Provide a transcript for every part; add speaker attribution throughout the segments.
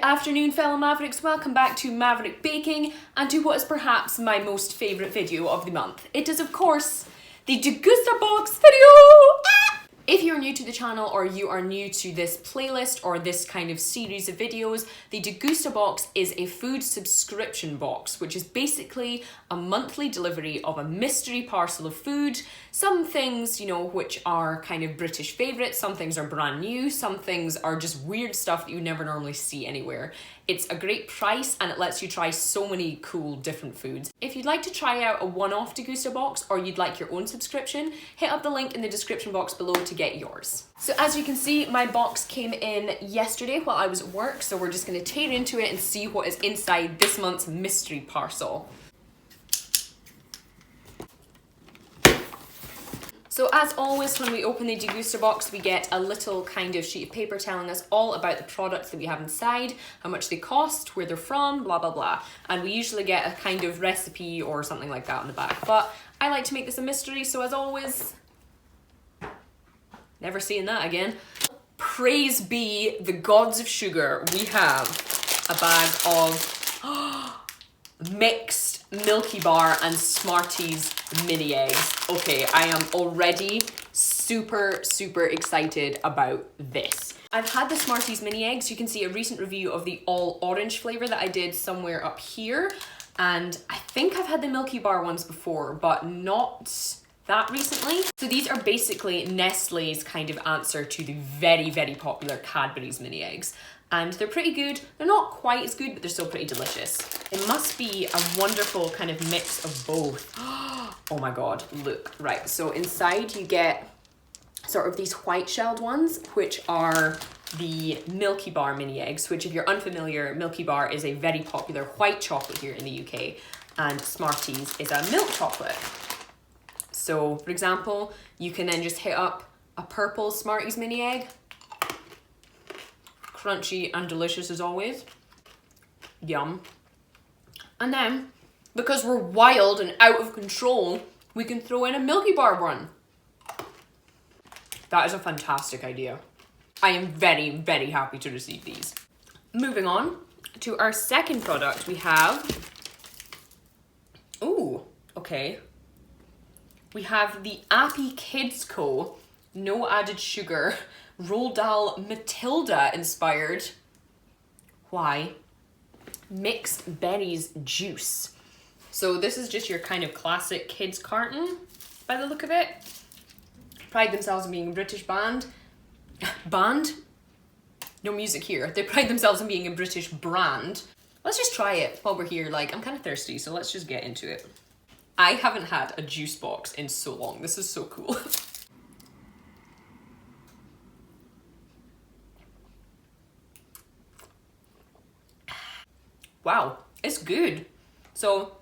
Speaker 1: afternoon, fellow Mavericks. Welcome back to Maverick Baking and to what is perhaps my most favourite video of the month. It is, of course, the Degustabox video! If you're new to the channel or you are new to this playlist or this kind of series of videos, the Degustabox is a food subscription box, which is basically a monthly delivery of a mystery parcel of food. Some things, you know, which are kind of British favourites, some things are brand new, some things are just weird stuff that you never normally see anywhere. It's a great price and it lets you try so many cool different foods. If you'd like to try out a one-off Degustabox or you'd like your own subscription, hit up the link in the description box below to get yours. So as you can see, my box came in yesterday while I was at work, so we're just going to tear into it and see what is inside this month's mystery parcel. So as always, when we open the Degustabox, we get a little kind of sheet of paper telling us all about the products that we have inside, how much they cost, where they're from, blah, blah, blah. And we usually get a kind of recipe or something like that on the back. But I like to make this a mystery, so as always, never seeing that again. Praise be the gods of sugar. We have a bag of mixed Milky Bar and Smarties mini eggs. Okay, I am already super excited about this. I've had the Smarties mini eggs. You can see a recent review of the all orange flavor that I did somewhere up here. And I think I've had the Milky Bar ones before, but not that recently. So these are basically Nestle's kind of answer to the very popular Cadbury's mini eggs. And they're pretty good. They're not quite as good, but they're still pretty delicious. It must be a wonderful kind of mix of both. Oh my God, look. Right, so inside you get sort of these white shelled ones, which are the Milky Bar mini eggs, which if you're unfamiliar, Milky Bar is a very popular white chocolate here in the UK, and Smarties is a milk chocolate. So for example, you can then just hit up a purple Smarties mini egg. Crunchy and delicious as always. Yum. And then, because we're wild and out of control, we can throw in a Milky Bar one. That is a fantastic idea. I am very happy to receive these. Moving on to our second product, we have... Ooh, okay. We have the Alfea Kids Co. No added sugar. Roald Dahl Matilda inspired. Why? Mixed berries juice. So this is just your kind of classic kids carton by the look of it. Pride themselves on being a British band. Band? No music here. They pride themselves on being a British brand. Let's just try it while we're here. Like, I'm kind of thirsty, so let's just get into it. I haven't had a juice box in so long. This is so cool. Wow, it's good. So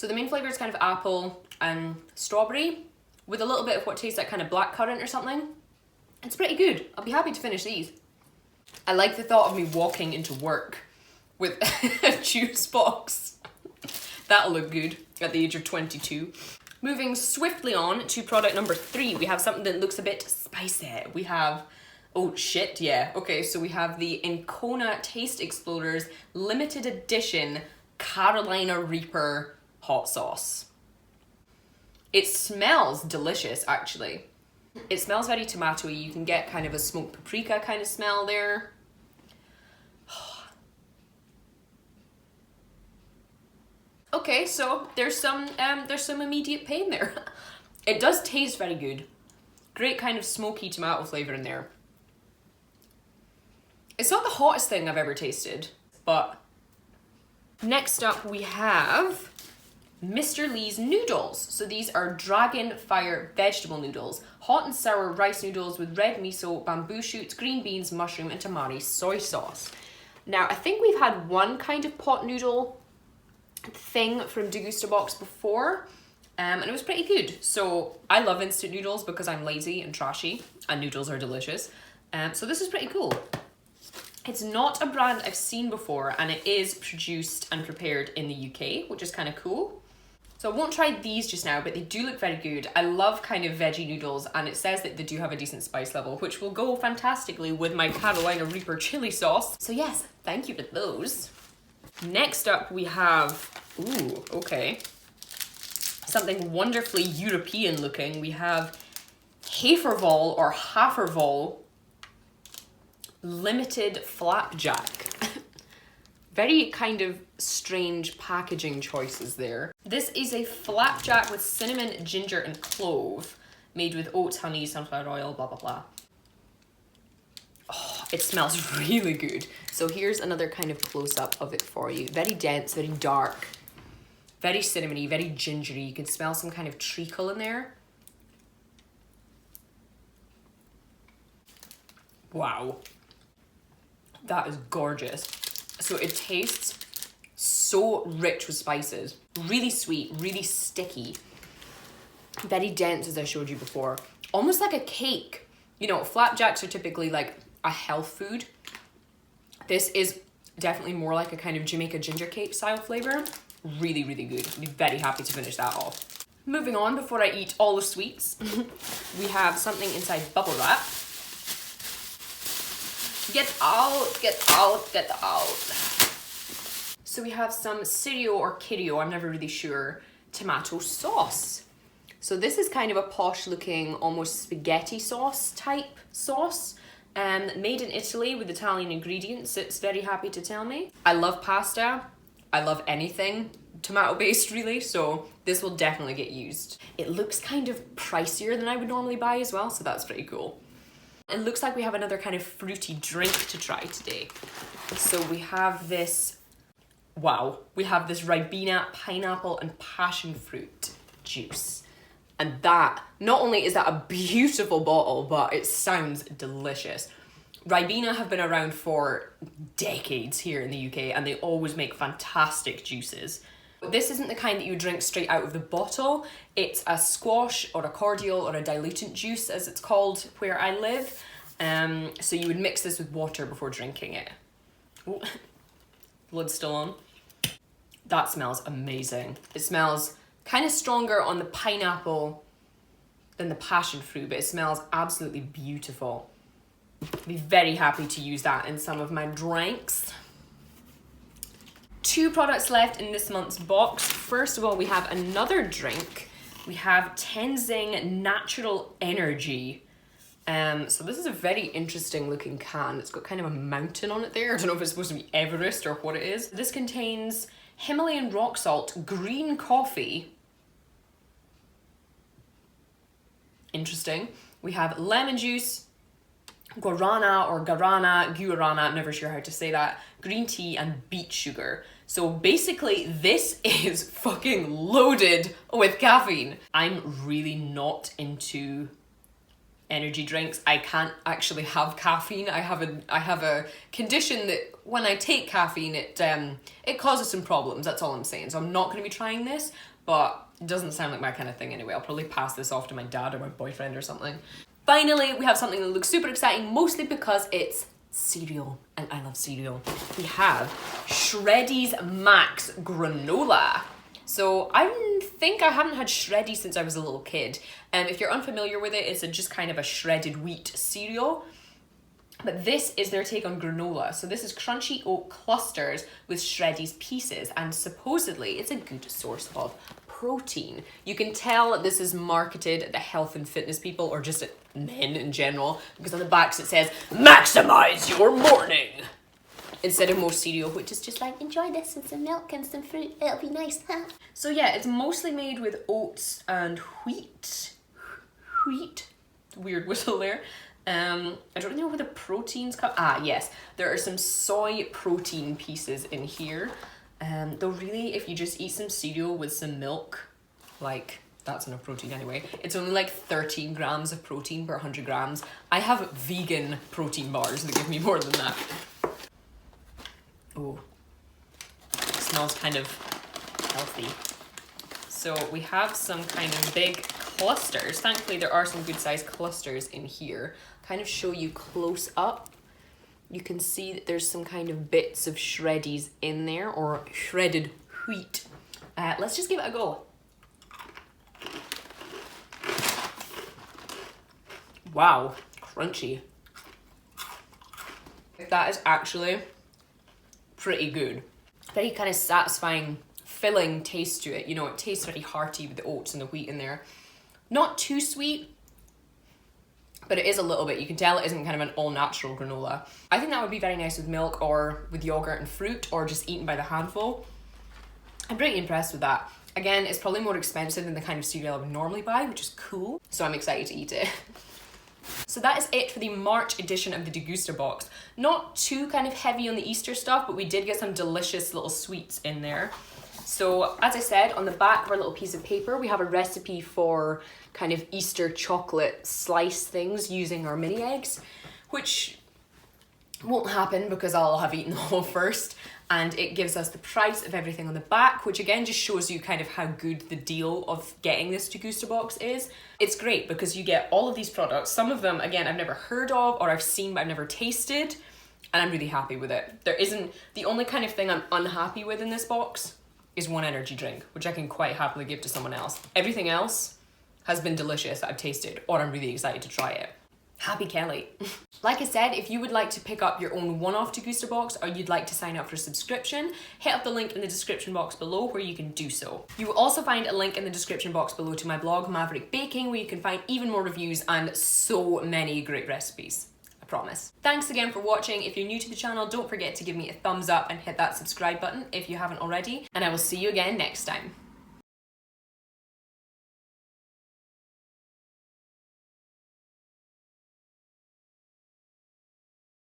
Speaker 1: the main flavor is kind of apple and strawberry with a little bit of what tastes like kind of blackcurrant or something. It's pretty good. I'll be happy to finish these. I like the thought of me walking into work with a juice box. That'll look good at the age of 22. Moving swiftly on to product number 3, we have something that looks a bit spicy. We have... Oh shit, yeah. Okay, so we have the Kona Taste Explorers limited edition Carolina Reaper hot sauce. It smells delicious, actually. It smells very tomatoey. You can get kind of a smoked paprika kind of smell there. Okay, so there's some immediate pain there. It does taste very good. Great kind of smoky tomato flavor in there. It's not the hottest thing I've ever tasted, but next up we have Mr. Lee's noodles. So these are dragon fire vegetable noodles, hot and sour rice noodles with red miso, bamboo shoots, green beans, mushroom, and tamari soy sauce. Now, I think we've had one kind of pot noodle thing from Degustabox before, and it was pretty good. So I love instant noodles because I'm lazy and trashy, and noodles are delicious. So this is pretty cool. It's not a brand I've seen before, and it is produced and prepared in the UK, which is kind of cool. So I won't try these just now, but they do look very good. I love kind of veggie noodles, and it says that they do have a decent spice level, which will go fantastically with my Carolina Reaper chili sauce. So yes, thank you for those. Next up we have, ooh, okay, something wonderfully European looking. We have Haferval or Haferval limited flapjack. Very kind of strange packaging choices there. This is a flapjack with cinnamon, ginger, and clove, made with oats, honey, sunflower oil, blah, blah, blah. Oh, it smells really good. So here's another kind of close-up of it for you. Very dense, very dark, very cinnamony, very gingery. You can smell some kind of treacle in there. Wow. That is gorgeous. So it tastes so rich with spices. Really sweet, really sticky. Very dense, as I showed you before. Almost like a cake. You know, flapjacks are typically like a health food. This is definitely more like a kind of Jamaica ginger cake style flavor. Really, really good. I'd be very happy to finish that off. Moving on, before I eat all the sweets, we have something inside bubble wrap. Get out, get out, get out. So we have some Sirio or Kirio, I'm never really sure, tomato sauce. So this is kind of a posh looking, almost spaghetti sauce type sauce. Made in Italy with Italian ingredients, it's very happy to tell me. I love pasta, I love anything tomato based really, so this will definitely get used. It looks kind of pricier than I would normally buy as well, so that's pretty cool. It looks like we have another kind of fruity drink to try today. So we have this, wow, we have this Ribena pineapple and passion fruit juice. And that, not only is that a beautiful bottle, but it sounds delicious. Ribena have been around for decades here in the UK, and they always make fantastic juices. This isn't the kind that you drink straight out of the bottle. It's a squash or a cordial or a dilutant juice, as it's called where I live. So you would mix this with water before drinking it. Ooh. Lid's still on. That smells amazing. It smells kind of stronger on the pineapple than the passion fruit, but it smells absolutely beautiful. I'd be very happy to use that in some of my drinks. 2 products left in this month's box. First of all, we have another drink. We have Tenzing Natural Energy. So this is a very interesting looking can. It's got kind of a mountain on it there. I don't know if it's supposed to be Everest or what it is. This contains Himalayan rock salt, green coffee. Interesting. We have lemon juice, guarana or guarana, I'm never sure how to say that, green tea and beet sugar. So basically this is fucking loaded with caffeine. I'm really not into energy drinks. I can't actually have caffeine. I have a condition that when I take caffeine it causes some problems, that's all I'm saying. So I'm not going to be trying this, but it doesn't sound like my kind of thing anyway. I'll probably pass this off to my dad or my boyfriend or something. Finally, we have something that looks super exciting, mostly because it's cereal, and I love cereal. We have Shreddies Max Granola. So I think I haven't had Shreddies since I was a little kid. If you're unfamiliar with it, it's just kind of a shredded wheat cereal. But this is their take on granola. So this is crunchy oat clusters with Shreddies pieces, and supposedly it's a good source of protein. You can tell this is marketed at the health and fitness people, or just at men in general, because on the backs it says, maximize your morning, instead of most cereal, which is just like, enjoy this with some milk and some fruit, it'll be nice. So yeah, it's mostly made with oats and wheat. Weird whistle there. I don't know where the proteins come. Ah, yes, there are some soy protein pieces in here. Though really, if you just eat some cereal with some milk, like, that's enough protein anyway. It's only like 13 grams of protein per 100 grams. I have vegan protein bars that give me more than that. Oh, it smells kind of healthy. So we have some kind of big clusters. Thankfully, there are some good sized clusters in here. Kind of show you close up. You can see that there's some kind of bits of Shreddies in there, or shredded wheat. Let's just give it a go. Wow, crunchy. That is actually pretty good. Very kind of satisfying, filling taste to it. You know, it tastes very hearty with the oats and the wheat in there. Not too sweet, but it is a little bit. You can tell it isn't kind of an all-natural granola. I think that would be very nice with milk or with yogurt and fruit, or just eaten by the handful. I'm pretty impressed with that. Again, it's probably more expensive than the kind of cereal I would normally buy, which is cool. So I'm excited to eat it. So that is it for the March edition of the Degustabox. Not too kind of heavy on the Easter stuff, but we did get some delicious little sweets in there. So as I said, on the back of our little piece of paper, we have a recipe for kind of Easter chocolate slice things using our mini eggs, which won't happen because I'll have eaten them all first. And it gives us the price of everything on the back, which again just shows you kind of how good the deal of getting this Degustabox is. It's great because you get all of these products. Some of them, again, I've never heard of or I've seen but I've never tasted, and I'm really happy with it. There isn't, the only kind of thing I'm unhappy with in this box is one energy drink, which I can quite happily give to someone else. Everything else has been delicious that I've tasted, or I'm really excited to try it. Happy Kelly. Like I said, if you would like to pick up your own one-off Degustabox or you'd like to sign up for a subscription, hit up the link in the description box below where you can do so. You will also find a link in the description box below to my blog, Maverick Baking, where you can find even more reviews and so many great recipes. I promise. Thanks again for watching. If you're new to the channel, don't forget to give me a thumbs up and hit that subscribe button if you haven't already, and I will see you again next time.